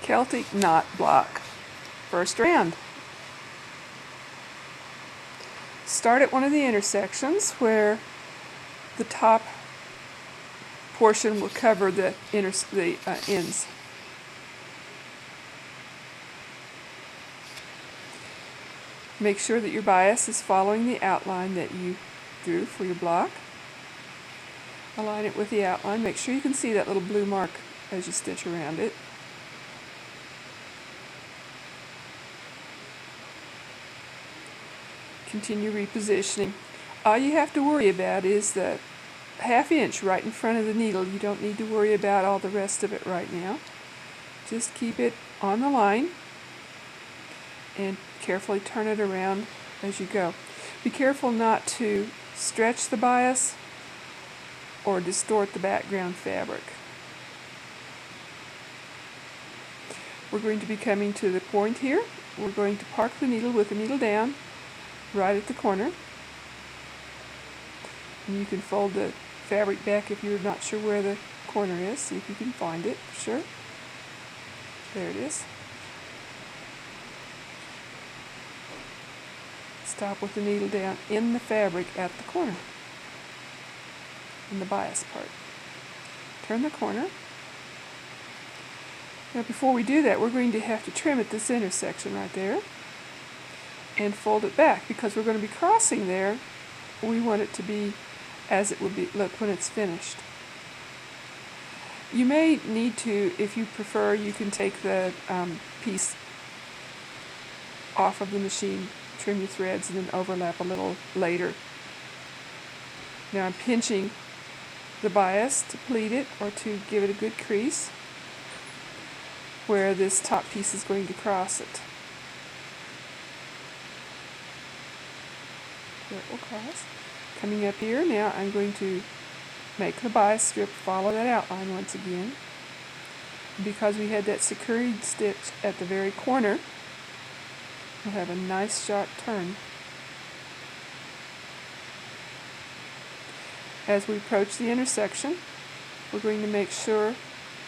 Celtic knot block. First round. Start at one of the intersections where the top portion will cover the ends. Make sure that your bias is following the outline that you drew for your block. Align it with the outline. Make sure you can see that little blue mark as you stitch around it. Continue repositioning. All you have to worry about is the ½ inch right in front of the needle. You don't need to worry about all the rest of it right now. Just keep it on the line and carefully turn it around as you go. Be careful not to stretch the bias or distort the background fabric. We're going to be coming to the point here. We're going to park the needle with the needle down right at the corner. And you can fold the fabric back if you're not sure where the corner is. See if you can find it. Sure. There it is. Stop with the needle down in the fabric at the corner, in the bias part. Turn the corner. Now before we do that, we're going to have to trim at this intersection right there and fold it back because we're going to be crossing there. We want it to be as it will be look when it's finished. You may need to, if you prefer, you can take the piece off of the machine, trim your threads, and then overlap a little later. Now I'm pinching the bias to pleat it or to give it a good crease where this top piece is going to cross it. There it will cross. Coming up here, now I'm going to make the bias strip follow that outline once again. Because we had that secured stitch at the very corner, we'll have a nice sharp turn. As we approach the intersection, we're going to make sure,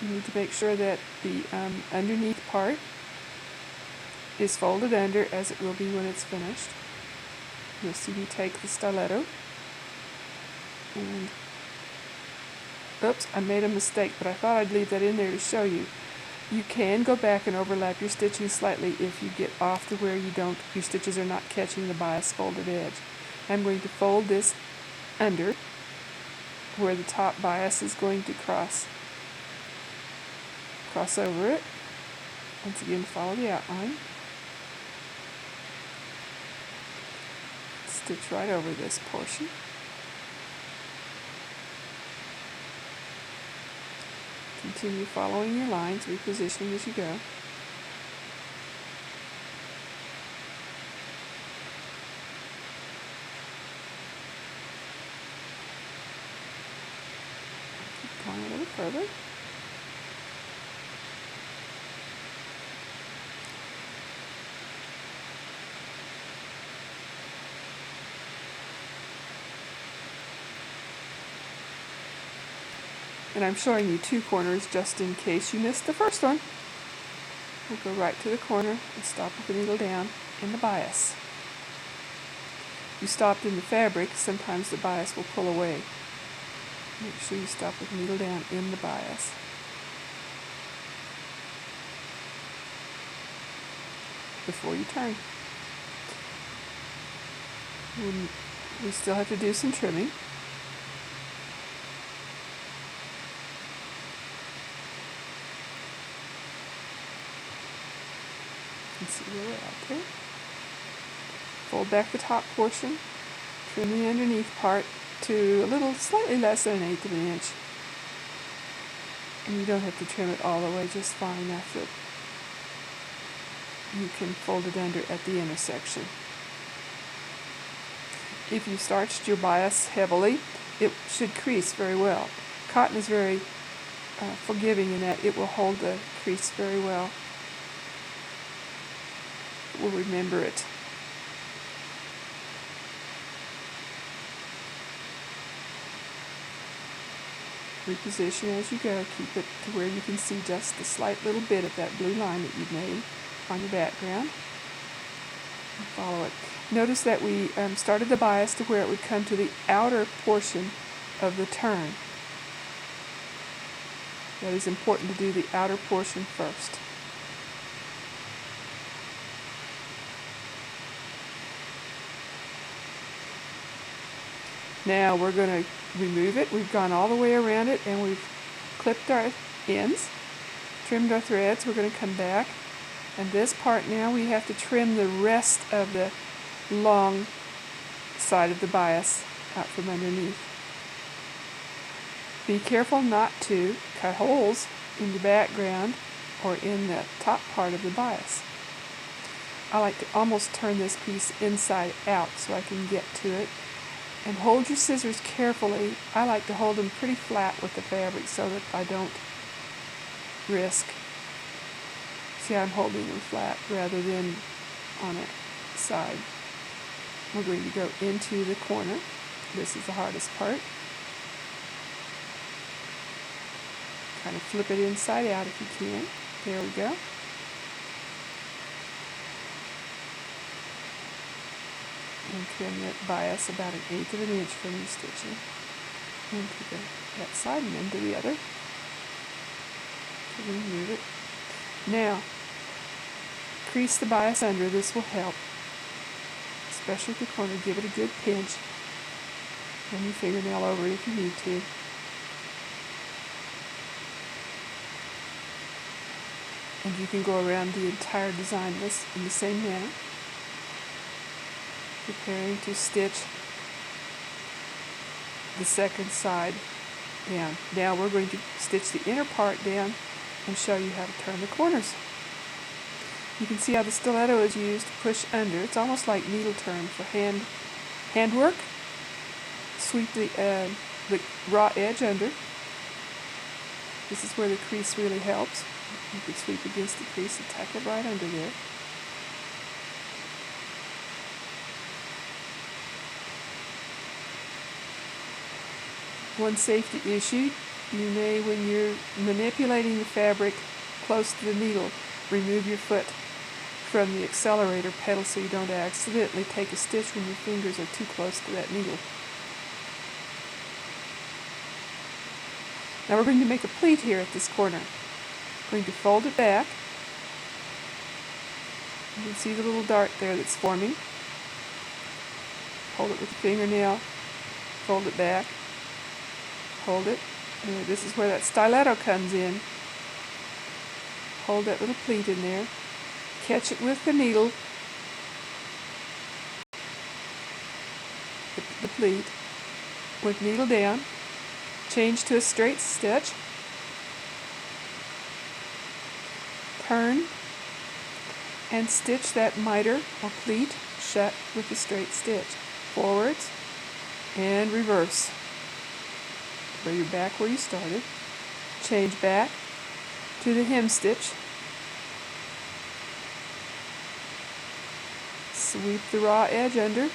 you need to make sure that the underneath part is folded under as it will be when it's finished. You'll see me take the stiletto and oops, I made a mistake, but I thought I'd leave that in there to show you. You can go back and overlap your stitching slightly if you get off to where your stitches are not catching the bias folded edge. I'm going to fold this under where the top bias is going to cross over it. Once again, follow the outline. Stitch right over this portion. Continue following your lines, repositioning as you go. Keep going a little further. And I'm showing you two corners just in case you missed the first one. We'll go right to the corner and stop with the needle down in the bias. You stopped in the fabric, sometimes the bias will pull away. Make sure you stop with the needle down in the bias. Before you turn. We still have to do some trimming. See where we're at there. Fold back the top portion, trim the underneath part to a little slightly less than 1/8 of an inch. And you don't have to trim it all the way, just far enough that you can fold it under at the intersection. If you starched your bias heavily, it should crease very well. Cotton is very forgiving in that it will hold the crease very well. We'll remember it. Reposition as you go. Keep it to where you can see just the slight little bit of that blue line that you've made on your background. And follow it. Notice that we started the bias to where it would come to the outer portion of the turn. That is important to do the outer portion first. Now we're going to remove it. We've gone all the way around it and we've clipped our ends, trimmed our threads. We're going to come back, and this part now we have to trim the rest of the long side of the bias out from underneath. Be careful not to cut holes in the background or in the top part of the bias. I like to almost turn this piece inside out so I can get to it. And hold your scissors carefully. I like to hold them pretty flat with the fabric so that I don't risk. See, I'm holding them flat rather than on a side. We're going to go into the corner. This is the hardest part. Kind of flip it inside out if you can. There we go. And trim that bias about 1/8 of an inch from your stitching into that side and then to the other to remove it. Now, crease the bias under. This will help, especially at the corner. Give it a good pinch. Run your fingernail over it if you need to. And you can go around the entire design list in the same manner, preparing to stitch the second side down. Now we're going to stitch the inner part down and show you how to turn the corners. You can see how the stiletto is used to push under. It's almost like needle turn for hand work. Sweep the raw edge under. This is where the crease really helps. You can sweep against the crease and tuck it right under there. One safety issue, you may, when you're manipulating the fabric close to the needle, remove your foot from the accelerator pedal so you don't accidentally take a stitch when your fingers are too close to that needle. Now we're going to make a pleat here at this corner. We're going to fold it back. You can see the little dart there that's forming. Hold it with the fingernail, fold it back. Hold it. And this is where that stiletto comes in. Hold that little pleat in there. Catch it with the needle. The pleat. With needle down. Change to a straight stitch. Turn and stitch that miter or pleat shut with a straight stitch. Forwards and reverse. Where you're back where you started. Change back to the hem stitch. Sweep the raw edge under.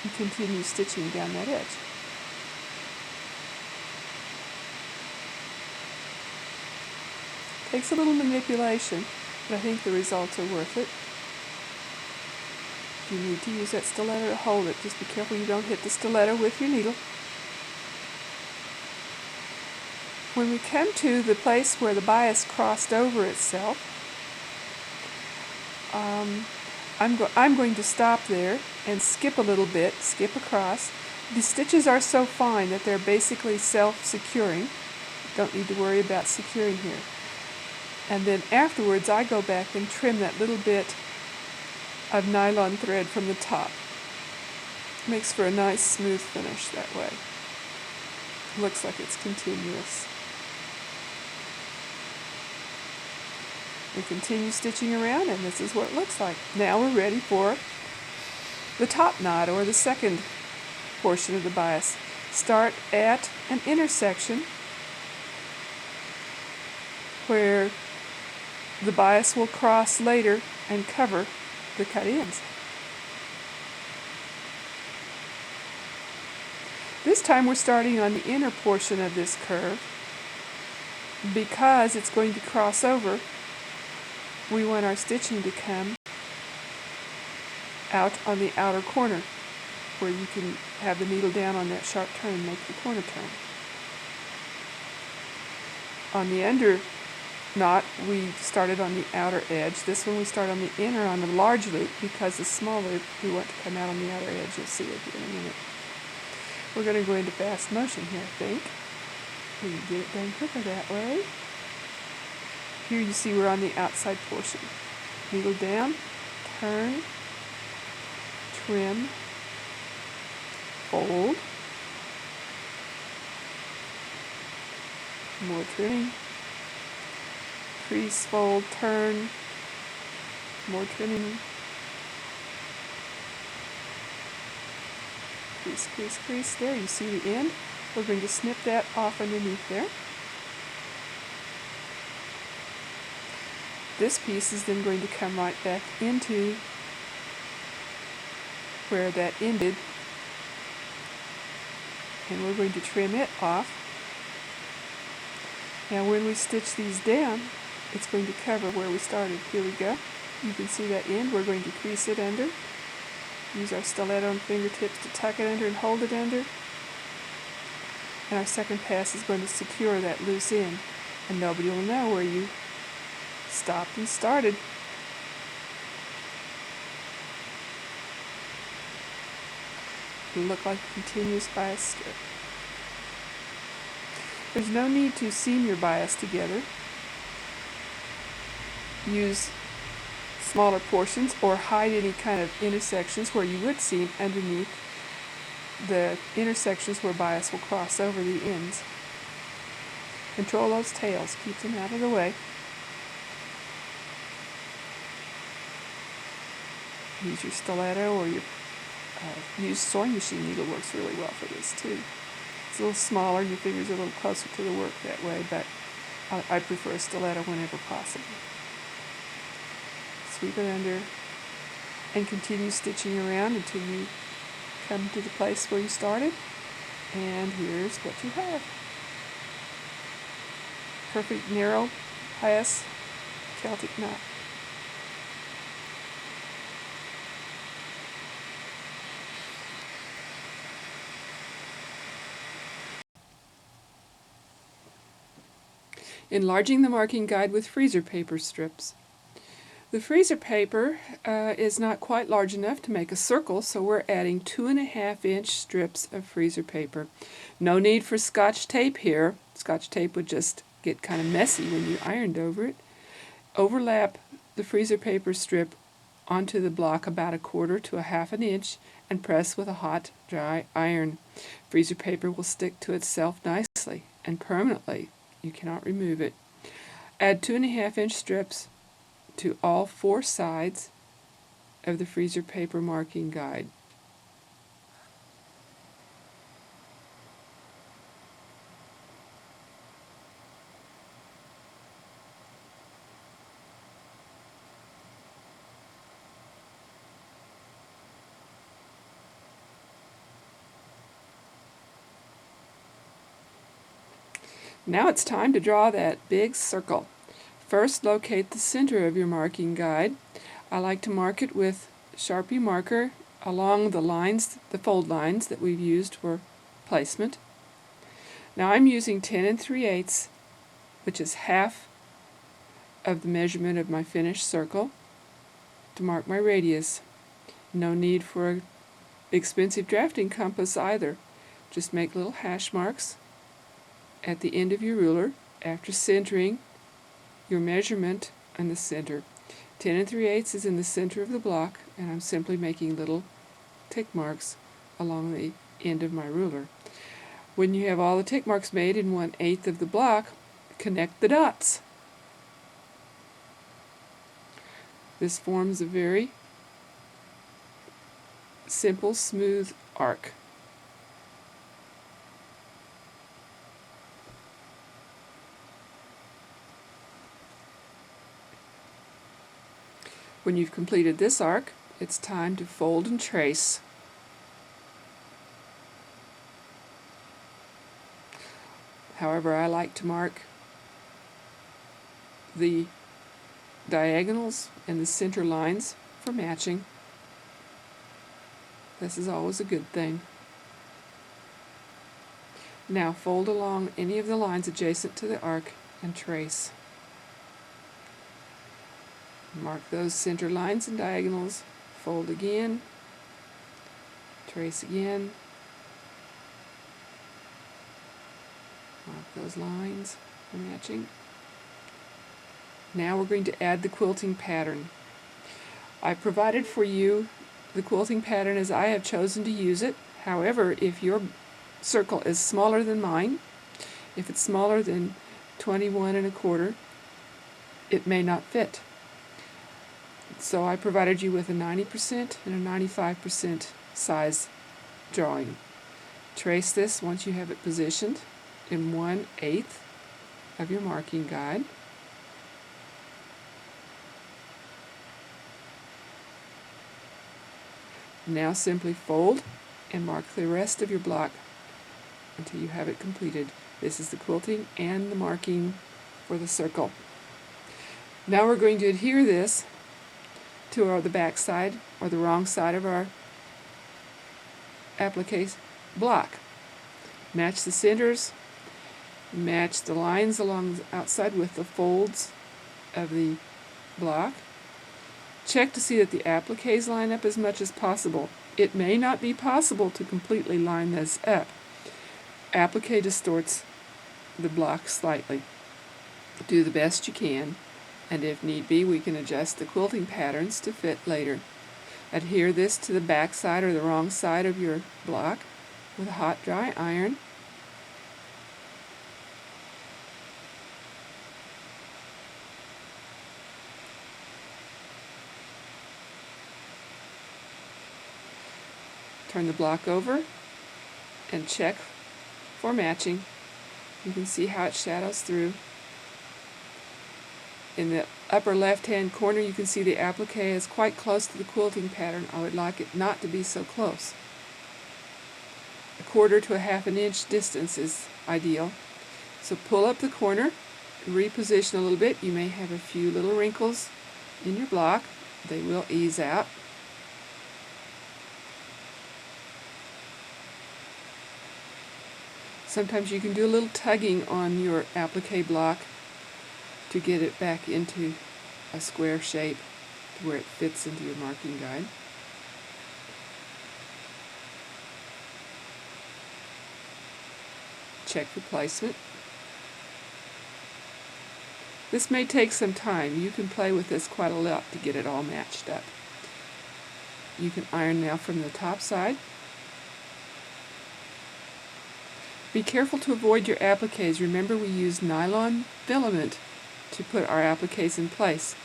And continue stitching down that edge. Takes a little manipulation, but I think the results are worth it. You need to use that stiletto to hold it. Just be careful you don't hit the stiletto with your needle. When we come to the place where the bias crossed over itself, I'm going to stop there and skip a little bit, skip across. The stitches are so fine that they're basically self-securing. Don't need to worry about securing here. And then afterwards I go back and trim that little bit of nylon thread from the top. Makes for a nice smooth finish that way. Looks like it's continuous. We continue stitching around and this is what it looks like. Now we're ready for the top knot or the second portion of the bias. Start at an intersection where the bias will cross later and cover the cut ends. This time we're starting on the inner portion of this curve. Because it's going to cross over, we want our stitching to come out on the outer corner, where you can have the needle down on that sharp turn and make the corner turn. On the under knot, we started on the outer edge. This one we start on the inner on the large loop, because the small loop we want to come out on the outer edge. You'll see it here in a minute. We're going to go into fast motion here, I think. We can get it done quicker that way. Here you see we're on the outside portion. Needle down, turn, trim, fold, more trimming, crease, fold, turn, more trimming, crease, crease, crease. There you see the end. We're going to snip that off underneath there. This piece is then going to come right back into where that ended, and we're going to trim it off. Now when we stitch these down, it's going to cover where we started. Here we go. You can see that end. We're going to crease it under. Use our stiletto and fingertips to tuck it under and hold it under. And our second pass is going to secure that loose end, and nobody will know where you stopped and started. It'll look like a continuous bias strip. There's no need to seam your bias together. Use smaller portions or hide any kind of intersections where you would seam underneath the intersections where bias will cross over the ends. Control those tails, keep them out of the way. Use your stiletto or your use sewing machine needle. Works really well for this too. It's a little smaller, your fingers are a little closer to the work that way, but I prefer a stiletto whenever possible. Sweep it under and continue stitching around until you come to the place where you started, and here's what you have. Perfect narrow bias Celtic knot. Enlarging the marking guide with freezer paper strips. The freezer paper is not quite large enough to make a circle, so we're adding 2.5-inch strips of freezer paper. No need for Scotch tape here. Scotch tape would just get kind of messy when you ironed over it. Overlap the freezer paper strip onto the block about 1/4 to 1/2 inch and press with a hot, dry iron. Freezer paper will stick to itself nicely and permanently. You cannot remove it. Add 2.5-inch strips to all 4 sides of the freezer paper marking guide. Now it's time to draw that big circle. First, locate the center of your marking guide. I like to mark it with Sharpie marker along the lines, the fold lines that we've used for placement. Now I'm using 10 3/8, which is half of the measurement of my finished circle, to mark my radius. No need for an expensive drafting compass either. Just make little hash marks at the end of your ruler after centering your measurement in the center. 10 3/8 is in the center of the block, and I'm simply making little tick marks along the end of my ruler. When you have all the tick marks made in 1/8 of the block, connect the dots. This forms a very simple, smooth arc. When you've completed this arc, it's time to fold and trace. However, I like to mark the diagonals and the center lines for matching. This is always a good thing. Now fold along any of the lines adjacent to the arc and trace. Mark those center lines and diagonals, fold again, trace again, mark those lines for matching. Now we're going to add the quilting pattern. I provided for you the quilting pattern as I have chosen to use it. However, if your circle is smaller than mine, if it's smaller than 21 1/4, it may not fit. So I provided you with a 90% and a 95% size drawing. Trace this once you have it positioned in 1/8 of your marking guide. Now simply fold and mark the rest of your block until you have it completed. This is the quilting and the marking for the circle. Now we're going to adhere this to the back side or the wrong side of our applique block. Match the centers, match the lines along the outside with the folds of the block. Check to see that the appliques line up as much as possible. It may not be possible to completely line this up. Applique distorts the block slightly. Do the best you can, and if need be, we can adjust the quilting patterns to fit later. Adhere this to the back side or the wrong side of your block with a hot dry iron. Turn the block over and check for matching. You can see how it shadows through. In the upper left-hand corner, you can see the applique is quite close to the quilting pattern. I would like it not to be so close. 1/4 to 1/2 inch distance is ideal. So pull up the corner, reposition a little bit. You may have a few little wrinkles in your block. They will ease out. Sometimes you can do a little tugging on your applique block to get it back into a square shape to where it fits into your marking guide. Check for placement. This may take some time. You can play with this quite a lot to get it all matched up. You can iron now from the top side. Be careful to avoid your appliques. Remember, we use nylon filament to put our appliques in place.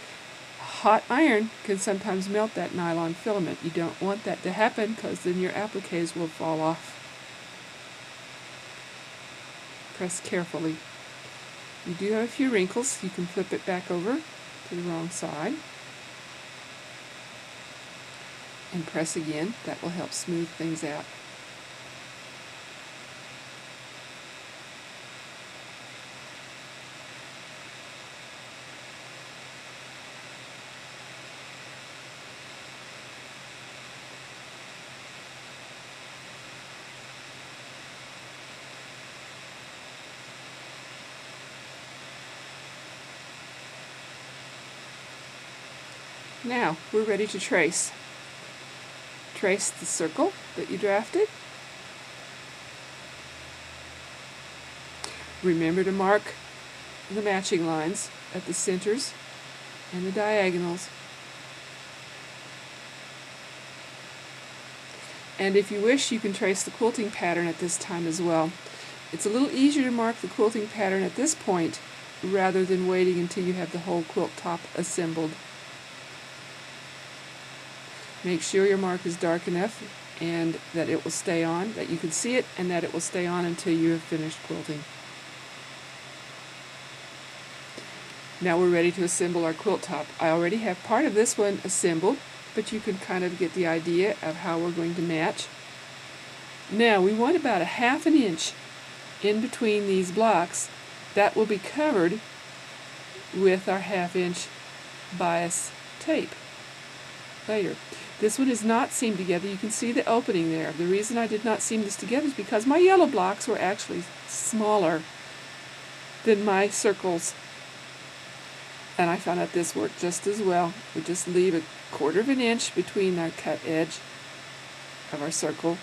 A hot iron can sometimes melt that nylon filament. You don't want that to happen because then your appliques will fall off. Press carefully. You do have a few wrinkles. You can flip it back over to the wrong side and press again. That will help smooth things out. Now, we're ready to trace. Trace the circle that you drafted. Remember to mark the matching lines at the centers and the diagonals. And if you wish, you can trace the quilting pattern at this time as well. It's a little easier to mark the quilting pattern at this point rather than waiting until you have the whole quilt top assembled. Make sure your mark is dark enough and that it will stay on, that you can see it, and that it will stay on until you have finished quilting. Now we're ready to assemble our quilt top. I already have part of this one assembled, but you can kind of get the idea of how we're going to match. Now we want about a 1/2 inch in between these blocks, that will be covered with our 1/2" bias tape later. This one is not seamed together. You can see the opening there. The reason I did not seam this together is because my yellow blocks were actually smaller than my circles. And I found out this worked just as well. We just leave 1/4 inch between our cut edge of our circle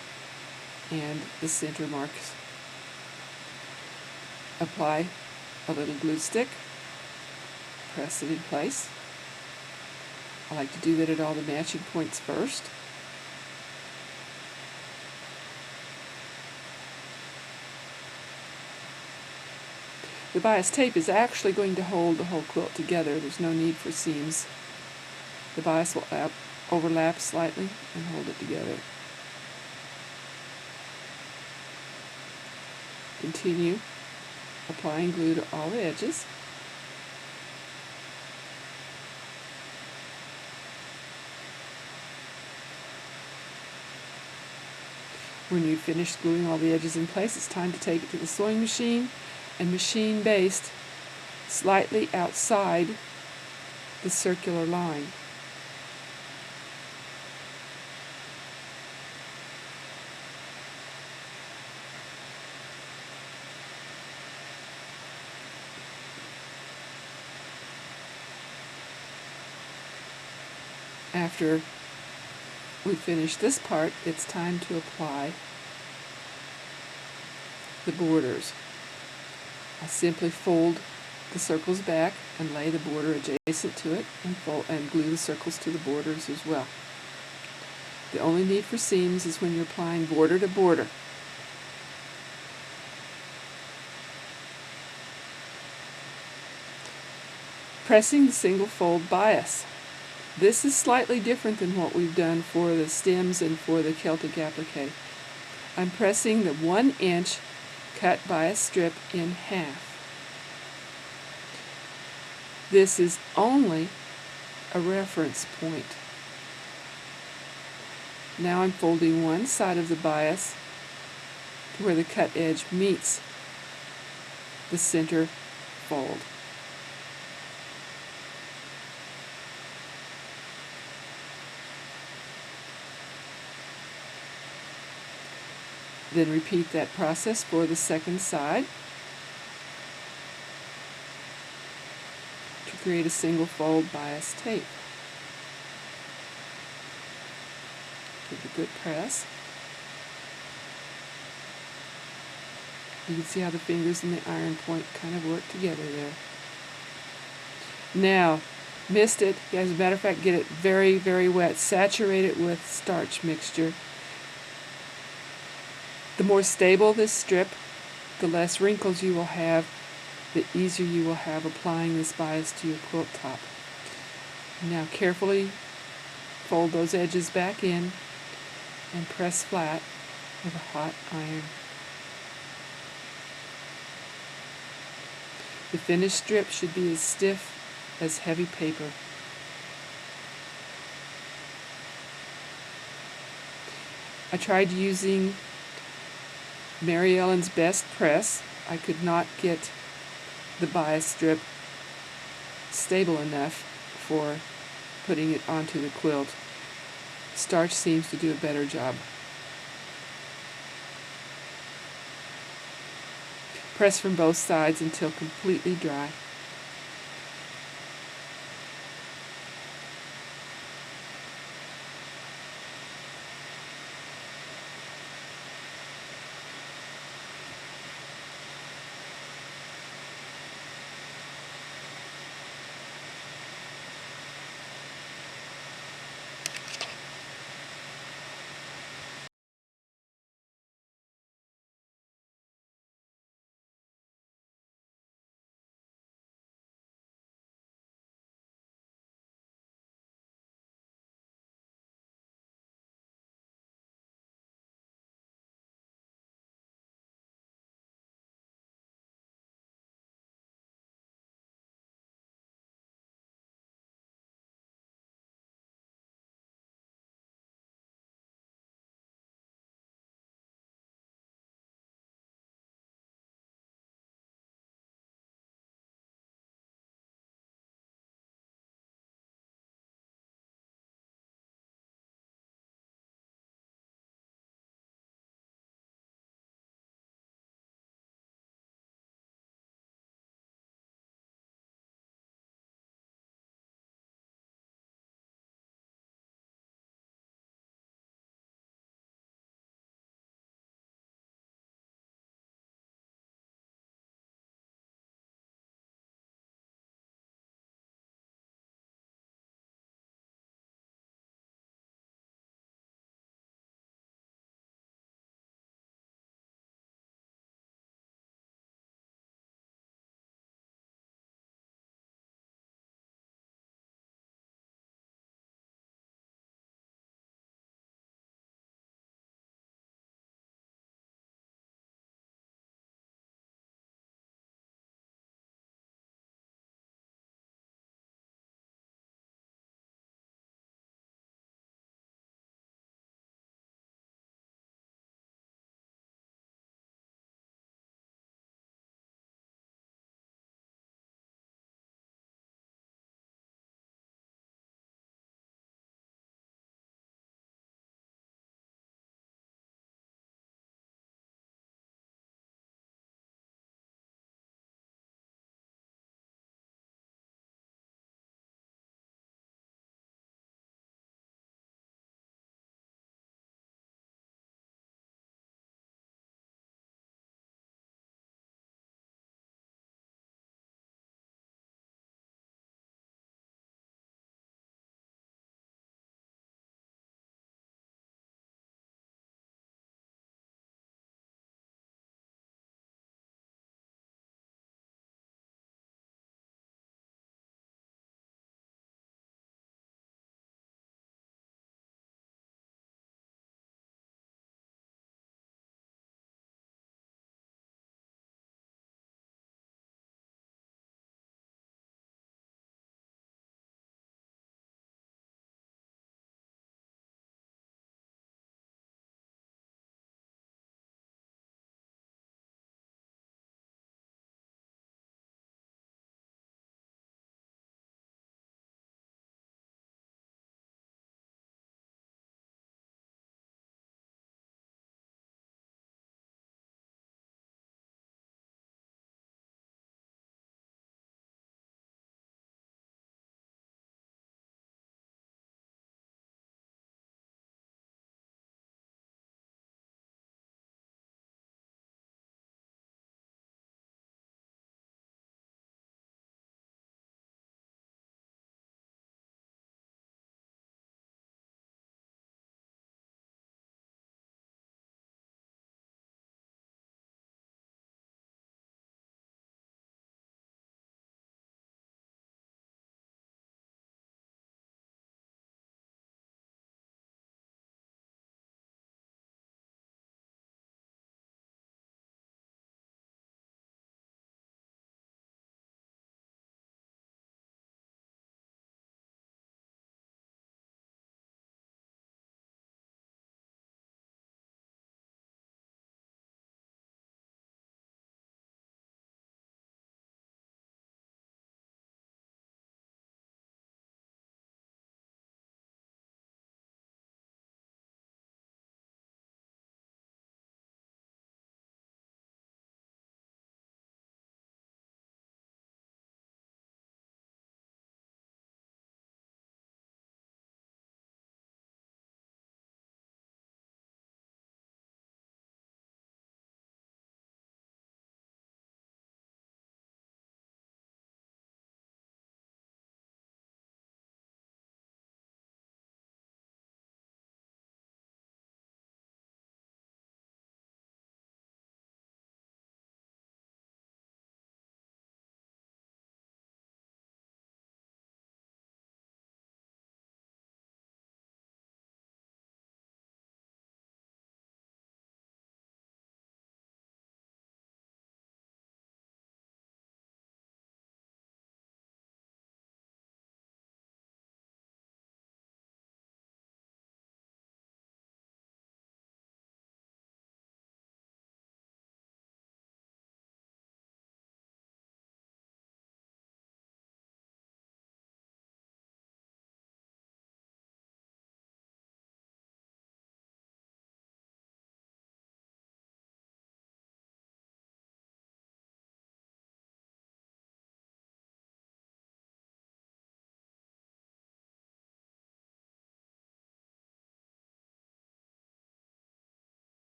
and the center marks. Apply a little glue stick, press it in place. I like to do that at all the matching points first. The bias tape is actually going to hold the whole quilt together. There's no need for seams. The bias will overlap slightly and hold it together. Continue applying glue to all the edges. When you've finished gluing all the edges in place, it's time to take it to the sewing machine and machine baste slightly outside the circular line. After we finish this part, it's time to apply the borders. I simply fold the circles back and lay the border adjacent to it and glue the circles to the borders as well. The only need for seams is when you're applying border to border. Pressing the single fold bias. This is slightly different than what we've done for the stems and for the Celtic applique. I'm pressing the 1" cut bias strip in half. This is only a reference point. Now I'm folding one side of the bias to where the cut edge meets the center fold. Then repeat that process for the second side to create a single fold bias tape. Give it a good press. You can see how the fingers and the iron point kind of work together there. Now, mist it. As a matter of fact, get it very, very wet. Saturate it with starch mixture. The more stable this strip, the less wrinkles you will have, the easier you will have applying this bias to your quilt top. Now carefully fold those edges back in and press flat with a hot iron. The finished strip should be as stiff as heavy paper. I tried using Mary Ellen's Best Press. I could not get the bias strip stable enough for putting it onto the quilt. Starch seems to do a better job. Press from both sides until completely dry.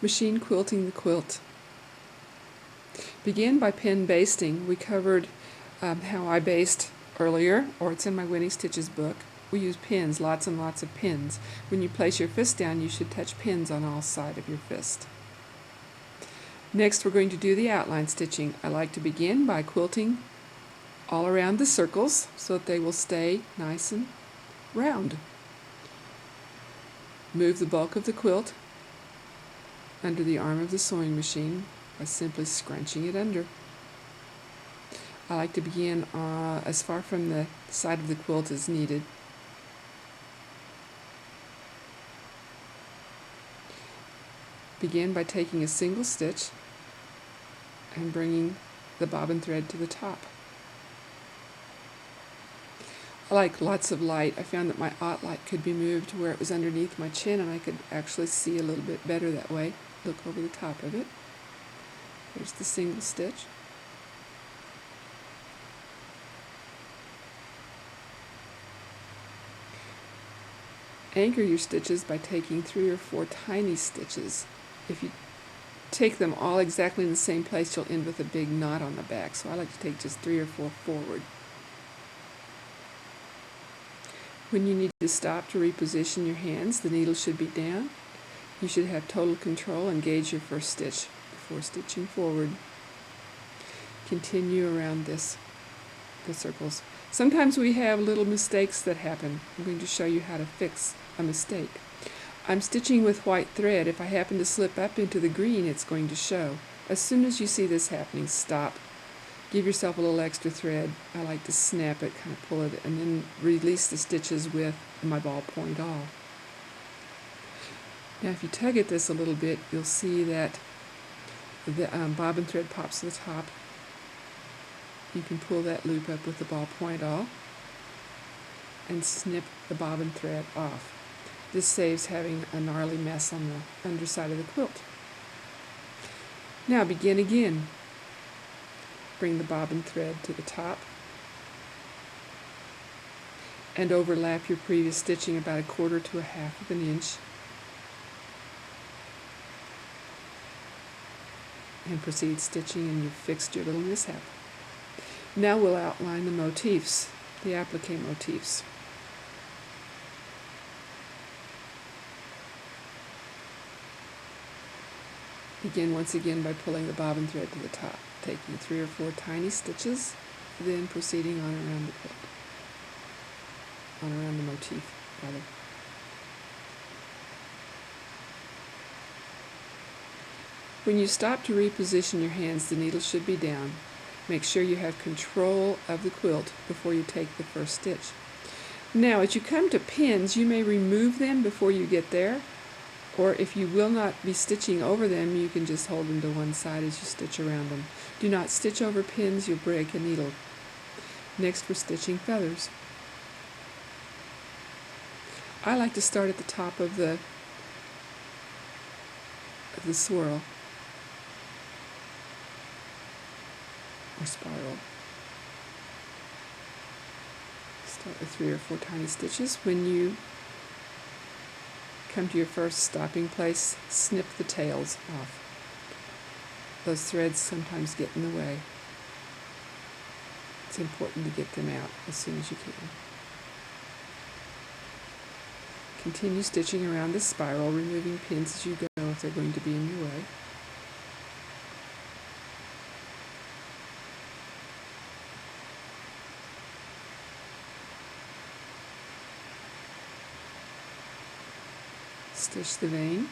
Machine quilting the quilt. Begin by pin basting. We covered how I baste earlier, or it's in my Winning Stitches book. We use pins, lots and lots of pins. When you place your fist down, you should touch pins on all sides of your fist. Next, we're going to do the outline stitching. I like to begin by quilting all around the circles so that they will stay nice and round. Move the bulk of the quilt under the arm of the sewing machine by simply scrunching it under. I like to begin as far from the side of the quilt as needed. Begin by taking a single stitch and bringing the bobbin thread to the top. I like lots of light. I found that my light could be moved to where it was underneath my chin and I could actually see a little bit better that way. Look over the top of it. There's the single stitch. Anchor your stitches by taking 3 or 4 tiny stitches. If you take them all exactly in the same place, you'll end with a big knot on the back. So I like to take just 3 or 4 forward. When you need to stop to reposition your hands, the needle should be down. You should have total control and gauge your first stitch before stitching forward. Continue around the circles. Sometimes we have little mistakes that happen. I'm going to show you how to fix a mistake. I'm stitching with white thread. If I happen to slip up into the green, it's going to show. As soon as you see this happening, stop. Give yourself a little extra thread. I like to snap it, kind of pull it, and then release the stitches with my ballpoint awl. Now if you tug at this a little bit, you'll see that the bobbin thread pops to the top. You can pull that loop up with the ballpoint awl and snip the bobbin thread off. This saves having a gnarly mess on the underside of the quilt. Now begin again. Bring the bobbin thread to the top and overlap your previous stitching about 1/4 to 1/2 of an inch. And proceed stitching, and you've fixed your little mishap. Now we'll outline the motifs, the applique motifs. Begin once again by pulling the bobbin thread to the top, taking 3 or 4 tiny stitches, then proceeding on around the quilt, on around the motif, rather. When you stop to reposition your hands, the needle should be down. Make sure you have control of the quilt before you take the first stitch. Now, as you come to pins, you may remove them before you get there, or if you will not be stitching over them, you can just hold them to one side as you stitch around them. Do not stitch over pins, you'll break a needle. Next, we're stitching feathers. I like to start at the top of the swirl or spiral. Start with 3 or 4 tiny stitches. When you come to your first stopping place, snip the tails off. Those threads sometimes get in the way. It's important to get them out as soon as you can. Continue stitching around the spiral, removing pins as you go if they're going to be in your way. Stitch the vein.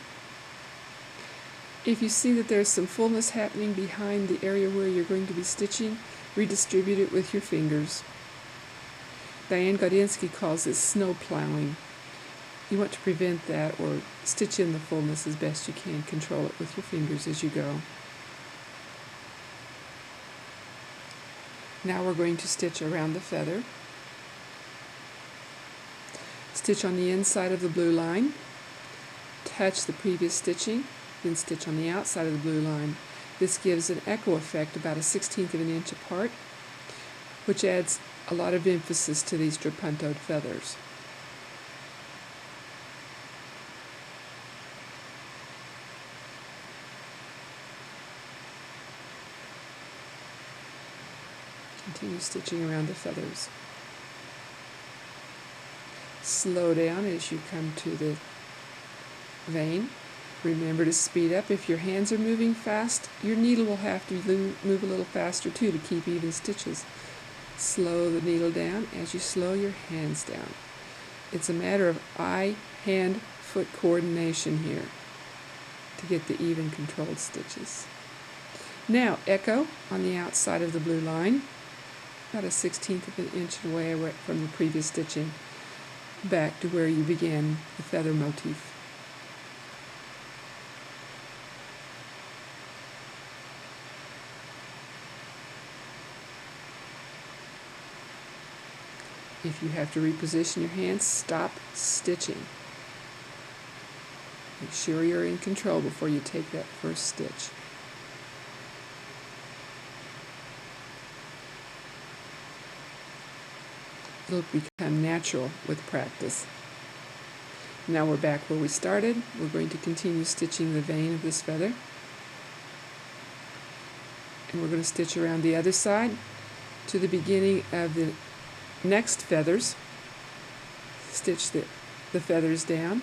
If you see that there's some fullness happening behind the area where you're going to be stitching, redistribute it with your fingers. Diane Godinsky calls this snow plowing. You want to prevent that, or stitch in the fullness as best you can. Control it with your fingers as you go. Now we're going to stitch around the feather. Stitch on the inside of the blue line. Touch the previous stitching, then stitch on the outside of the blue line. This gives an echo effect about 1/16 of an inch apart, which adds a lot of emphasis to these trapuntoed feathers. Continue stitching around the feathers. Slow down as you come to the vein. Remember to speed up. If your hands are moving fast, your needle will have to move a little faster too to keep even stitches. Slow the needle down as you slow your hands down. It's a matter of eye, hand, foot coordination here to get the even controlled stitches. Now echo on the outside of the blue line, about 1/16 of an inch away from the previous stitching, back to where you began the feather motif. If you have to reposition your hands, stop stitching. Make sure you're in control before you take that first stitch. It'll become natural with practice. Now we're back where we started. We're going to continue stitching the vein of this feather. And we're going to stitch around the other side to the beginning of the next feathers. Stitch the feathers down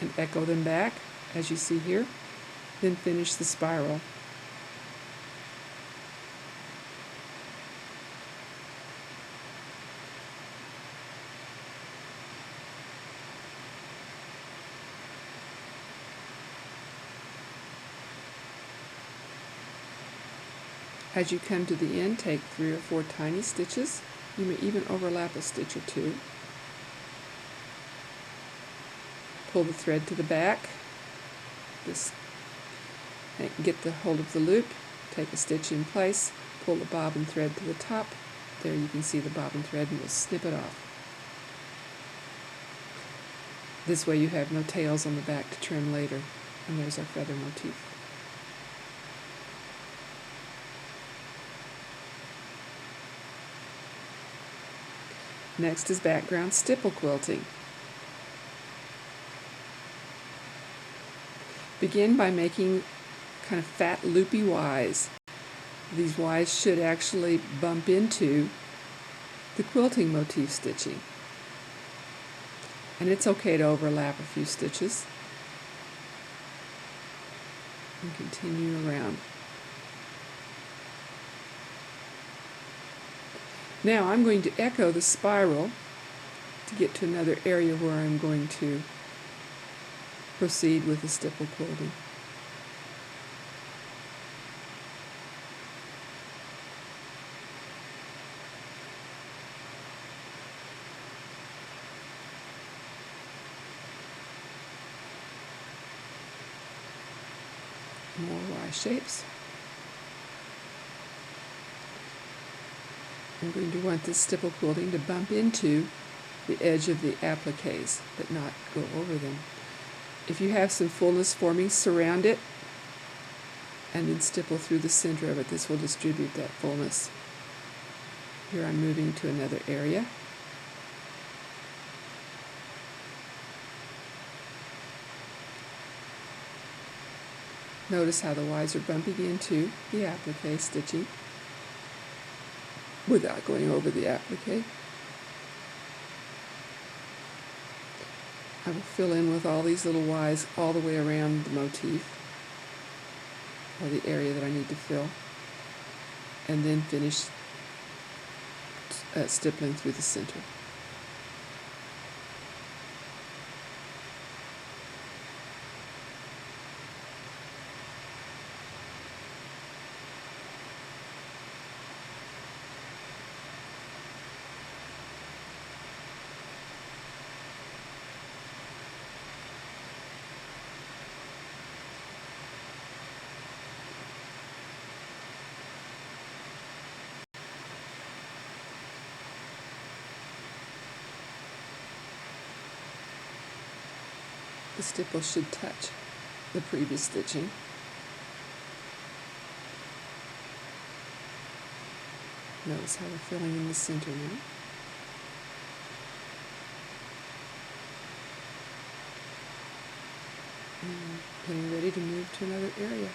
and echo them back as you see here. Then finish the spiral. As you come to the end, take 3 or 4 tiny stitches. You may even overlap a stitch or 2. Pull the thread to the back. Get the hold of the loop. Take a stitch in place. Pull the bobbin thread to the top. There you can see the bobbin thread, and we'll snip it off. This way you have no tails on the back to trim later. And there's our feather motif. Next is background stipple quilting. Begin by making kind of fat loopy Ys. These Ys should actually bump into the quilting motif stitching. And it's okay to overlap a few stitches. And continue around. Now I'm going to echo the spiral to get to another area where I'm going to proceed with the stipple quilting. More Y shapes. I'm going to want this stipple quilting to bump into the edge of the appliques, but not go over them. If you have some fullness forming, surround it and then stipple through the center of it. This will distribute that fullness. Here I'm moving to another area. Notice how the Ys are bumping into the applique stitching without going over the applique. I will fill in with all these little Ys all the way around the motif, or the area that I need to fill, and then finish stippling through the center. The stipple should touch the previous stitching. Notice how we're filling in the center now. And getting ready to move to another area.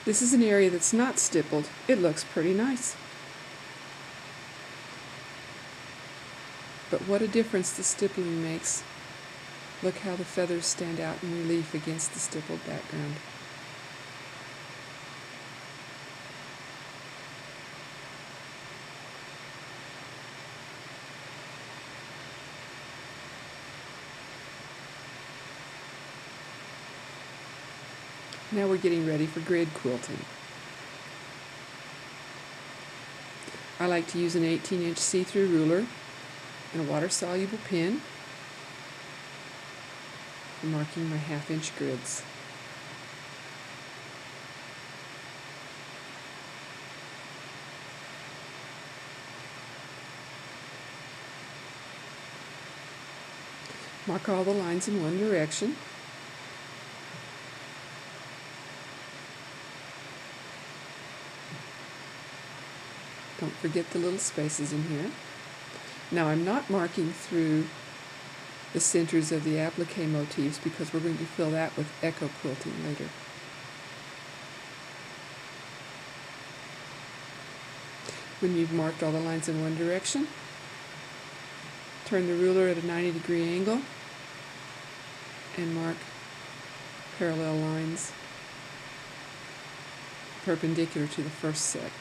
This is an area that's not stippled. It looks pretty nice. But what a difference the stippling makes. Look how the feathers stand out in relief against the stippled background. Now we're getting ready for grid quilting. I like to use an 18-inch see-through ruler and a water-soluble pen for marking my half-inch grids. Mark all the lines in one direction. Don't forget the little spaces in here. Now I'm not marking through the centers of the applique motifs because we're going to fill that with echo quilting later. When you've marked all the lines in one direction, turn the ruler at a 90-degree angle and mark parallel lines perpendicular to the first set.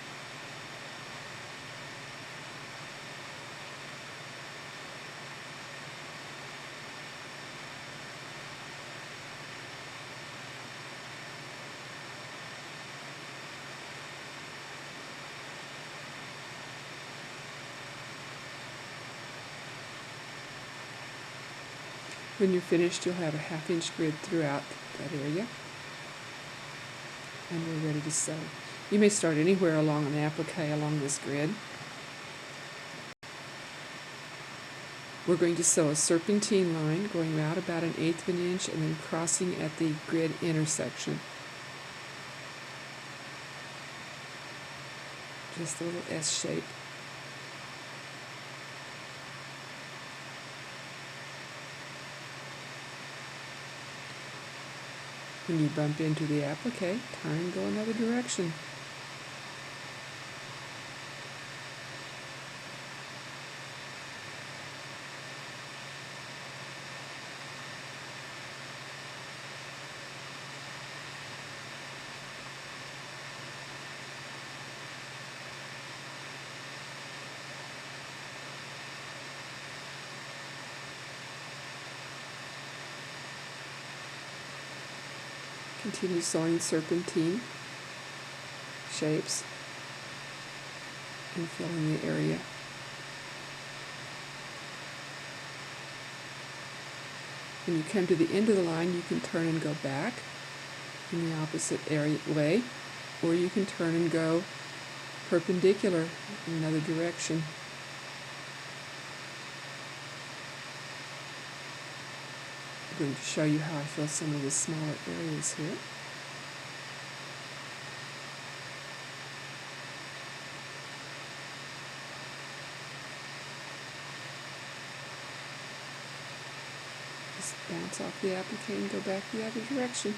When you're finished, you'll have a half-inch grid throughout that area, and we're ready to sew. You may start anywhere along an applique along this grid. We're going to sew a serpentine line going out about 1/8 of an inch and then crossing at the grid intersection. Just a little S shape. When you bump into the applique, turn and go another direction. Continue sewing serpentine shapes and filling the area. When you come to the end of the line, you can turn and go back in the opposite way, or you can turn and go perpendicular in another direction. I'm going to show you how I fill some of the smaller areas here. Just bounce off the applique and go back the other direction.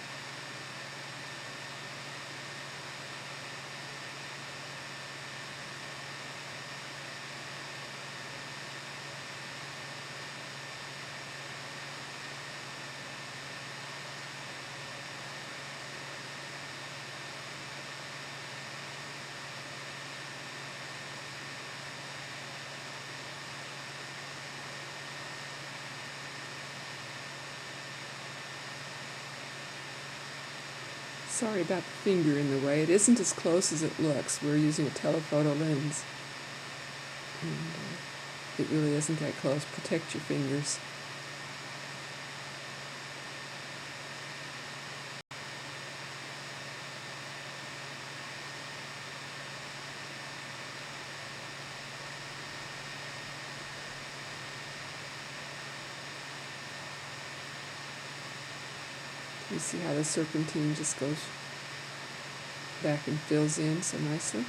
Sorry about the finger in the way. It isn't as close as it looks. We're using a telephoto lens. And it really isn't that close. Protect your fingers. You see how the serpentine just goes back and fills in so nicely?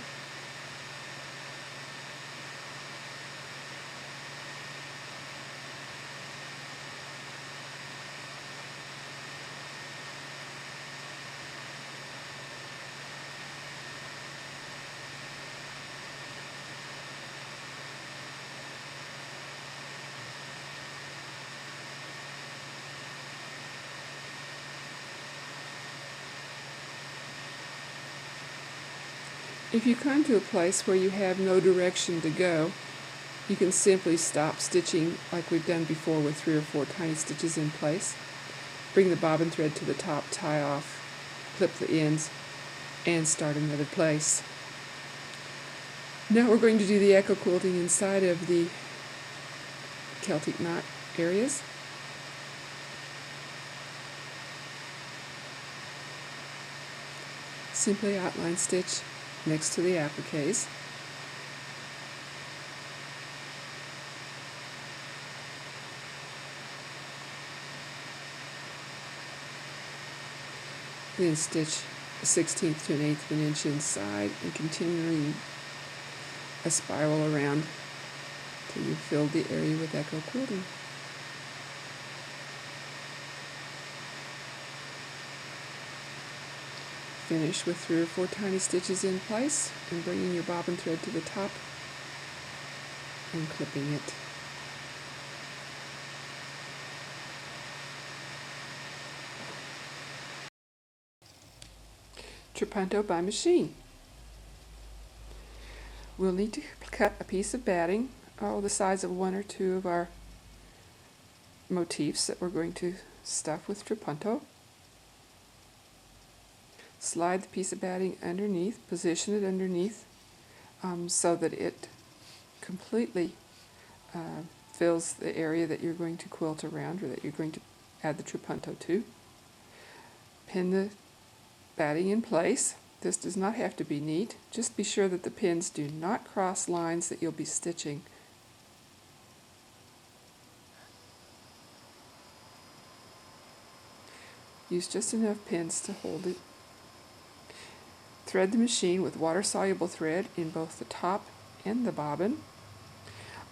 If you come to a place where you have no direction to go, you can simply stop stitching like we've done before with 3 or 4 tiny stitches in place. Bring the bobbin thread to the top, tie off, clip the ends, and start another place. Now we're going to do the echo quilting inside of the Celtic knot areas. Simply outline stitch next to the appliques. Then stitch a 1/16 to an 1/8 of an inch inside and continuing a spiral around till you've filled the area with echo quilting. Finish with 3 or 4 tiny stitches in place and bringing your bobbin thread to the top and clipping it. Trapunto by machine. We'll need to cut a piece of batting, the size of 1 or 2 of our motifs that we're going to stuff with trapunto. Slide the piece of batting underneath, position it underneath so that it completely fills the area that you're going to quilt around or that you're going to add the trapunto to. Pin the batting in place. This does not have to be neat. Just be sure that the pins do not cross lines that you'll be stitching. Use just enough pins to hold it. Thread the machine with water-soluble thread in both the top and the bobbin.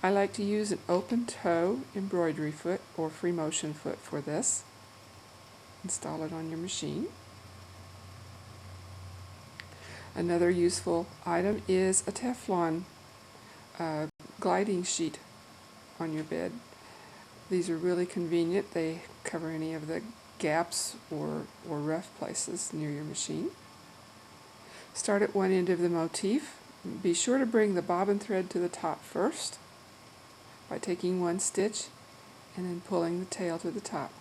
I like to use an open toe embroidery foot or free motion foot for this. Install it on your machine. Another useful item is a Teflon gliding sheet on your bed. These are really convenient. They cover any of the gaps or rough places near your machine. Start at one end of the motif. Be sure to bring the bobbin thread to the top first by taking one stitch and then pulling the tail to the top.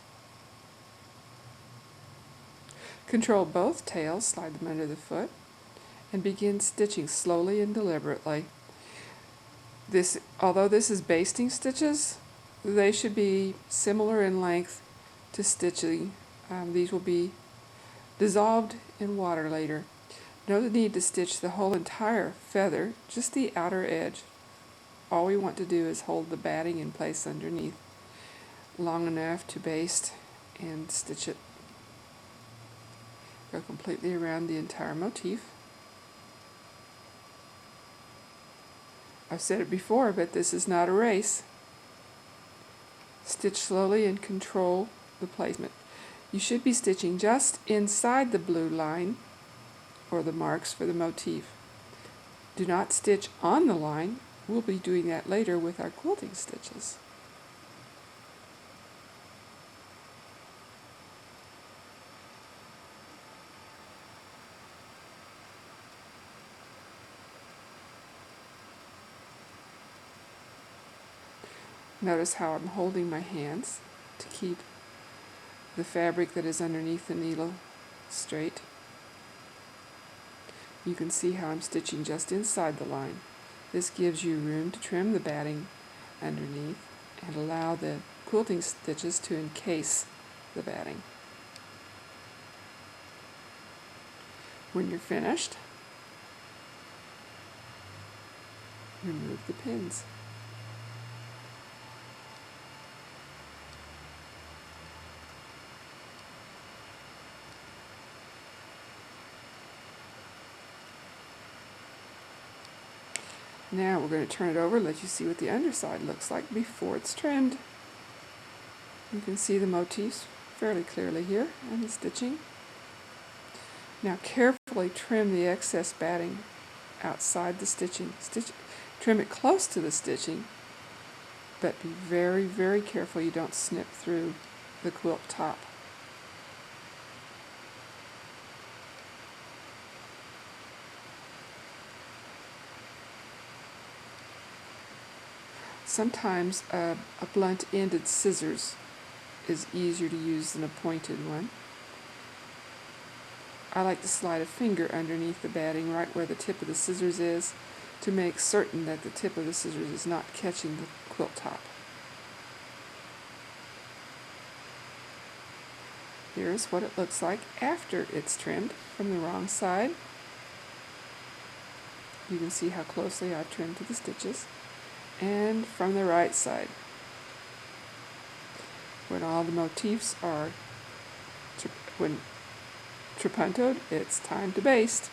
Control both tails, slide them under the foot, and begin stitching slowly and deliberately. Although this is basting stitches, they should be similar in length to stitching. These will be dissolved in water later. No need to stitch the whole entire feather, just the outer edge. All we want to do is hold the batting in place underneath long enough to baste and stitch it. Go completely around the entire motif. I've said it before, but this is not a race. Stitch slowly and control the placement. You should be stitching just inside the blue line or the marks for the motif. Do not stitch on the line. We'll be doing that later with our quilting stitches. Notice how I'm holding my hands to keep the fabric that is underneath the needle straight. You can see how I'm stitching just inside the line. This gives you room to trim the batting underneath and allow the quilting stitches to encase the batting. When you're finished, remove the pins. Now we're going to turn it over and let you see what the underside looks like before it's trimmed. You can see the motifs fairly clearly here and the stitching. Now carefully trim the excess batting outside the stitching. Trim it close to the stitching, but be very, very careful you don't snip through the quilt top. sometimes a blunt-ended scissors is easier to use than a pointed one. I like to slide a finger underneath the batting right where the tip of the scissors is to make certain that the tip of the scissors is not catching the quilt top. Here's what it looks like after it's trimmed from the wrong side. You can see how closely I've trimmed to the stitches. And from the right side. When all the motifs are trapuntoed, it's time to baste.